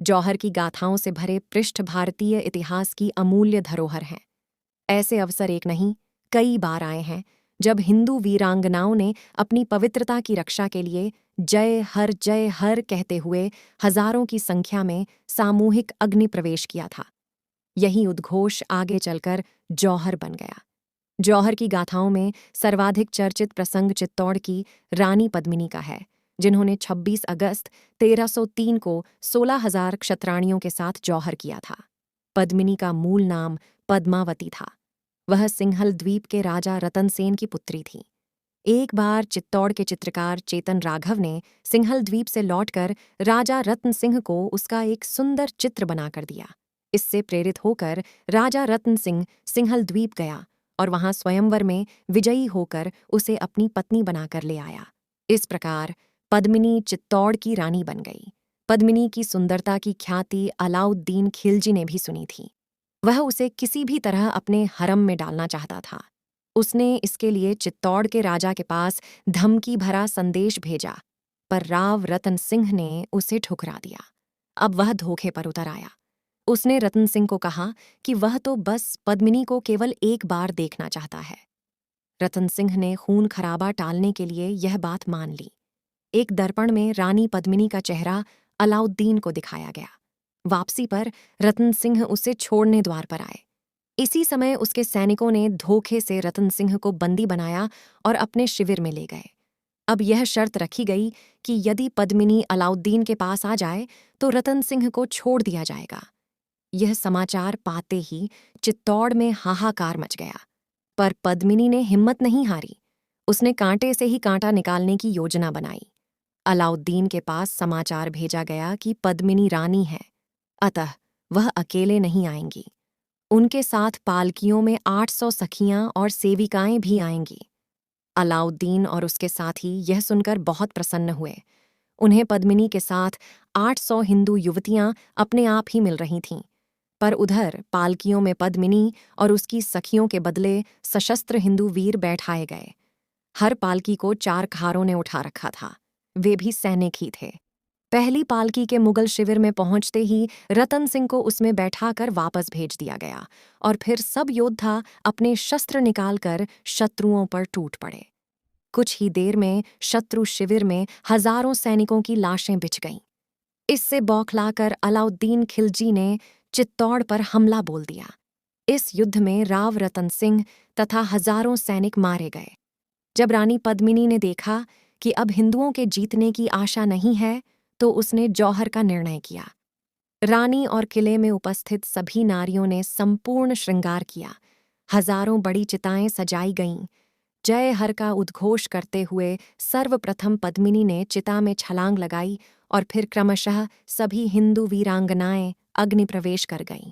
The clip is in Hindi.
जौहर की गाथाओं से भरे पृष्ठ भारतीय इतिहास की अमूल्य धरोहर हैं। ऐसे अवसर एक नहीं, कई बार आए हैं जब हिंदू वीरांगनाओं ने अपनी पवित्रता की रक्षा के लिए जय हर कहते हुए हजारों की संख्या में सामूहिक अग्नि प्रवेश किया था। यही उद्घोष आगे चलकर जौहर बन गया। जौहर की गाथाओं में सर्वाधिक चर्चित प्रसंग चित्तौड़ की रानी पद्मिनी का है, जिन्होंने 26 अगस्त 1303 को 16,000 क्षत्राणियों के साथ जौहर किया था। पद्मिनी का मूल नाम पद्मावती था। वह सिंहल द्वीप के राजा रतन सेन की पुत्री थी। एक बार चित्तौड़ के चित्रकार चेतन राघव ने सिंहल द्वीप से लौटकर राजा रत्न सिंह को उसका एक सुंदर चित्र बनाकर दिया। इससे प्रेरित होकर राजा रत्न सिंह सिंहल द्वीप गया और वहां स्वयंवर में विजयी होकर उसे अपनी पत्नी बनाकर ले आया। इस प्रकार पद्मिनी चित्तौड़ की रानी बन गई। पद्मिनी की सुंदरता की ख्याति अलाउद्दीन खिलजी ने भी सुनी थी। वह उसे किसी भी तरह अपने हरम में डालना चाहता था। उसने इसके लिए चित्तौड़ के राजा के पास धमकी भरा संदेश भेजा, पर राव रतन सिंह ने उसे ठुकरा दिया। अब वह धोखे पर उतर आया। उसने रतन सिंह को कहा कि वह तो बस पद्मिनी को केवल एक बार देखना चाहता है। रतन सिंह ने खून खराबा टालने के लिए यह बात मान ली। एक दर्पण में रानी पद्मिनी का चेहरा अलाउद्दीन को दिखाया गया। वापसी पर रतन सिंह उसे छोड़ने द्वार पर आए। इसी समय उसके सैनिकों ने धोखे से रतन सिंह को बंदी बनाया और अपने शिविर में ले गए। अब यह शर्त रखी गई कि यदि पद्मिनी अलाउद्दीन के पास आ जाए तो रतन सिंह को छोड़ दिया जाएगा। यह समाचार पाते ही चित्तौड़ में हाहाकार मच गया, पर पद्मिनी ने हिम्मत नहीं हारी। उसने कांटे से ही कांटा निकालने की योजना बनाई। अलाउद्दीन के पास समाचार भेजा गया कि पद्मिनी रानी है, अतः वह अकेले नहीं आएंगी। उनके साथ पालकियों में 800 सखियां और सेविकाएं भी आएंगी। अलाउद्दीन और उसके साथी यह सुनकर बहुत प्रसन्न हुए। उन्हें पद्मिनी के साथ 800 हिंदू युवतियां अपने आप ही मिल रही थीं, पर उधर पालकियों में पद्मिनी और उसकी सखियों के बदले सशस्त्र हिंदू वीर बैठाए गए। हर पालकी को 4 कहारों ने उठा रखा था। वे भी सैनिक ही थे। पहली पालकी के मुगल शिविर में पहुंचते ही रतन सिंह को उसमें बैठाकर वापस भेज दिया गया और फिर सब योद्धा अपने शस्त्र निकालकर शत्रुओं पर टूट पड़े। कुछ ही देर में शत्रु शिविर में हजारों सैनिकों की लाशें बिछ गईं। इससे बौखलाकर अलाउद्दीन खिलजी ने चित्तौड़ पर हमला बोल दिया। इस युद्ध में राव रतन सिंह तथा हजारों सैनिक मारे गए। जब रानी पद्मिनी ने देखा कि अब हिंदुओं के जीतने की आशा नहीं है, तो उसने जौहर का निर्णय किया। रानी और किले में उपस्थित सभी नारियों ने संपूर्ण श्रृंगार किया। हजारों बड़ी चिताएं सजाई गईं। जय हर का उद्घोष करते हुए सर्वप्रथम पद्मिनी ने चिता में छलांग लगाई और फिर क्रमशः सभी हिंदू वीरांगनाएं अग्नि प्रवेश कर गईं।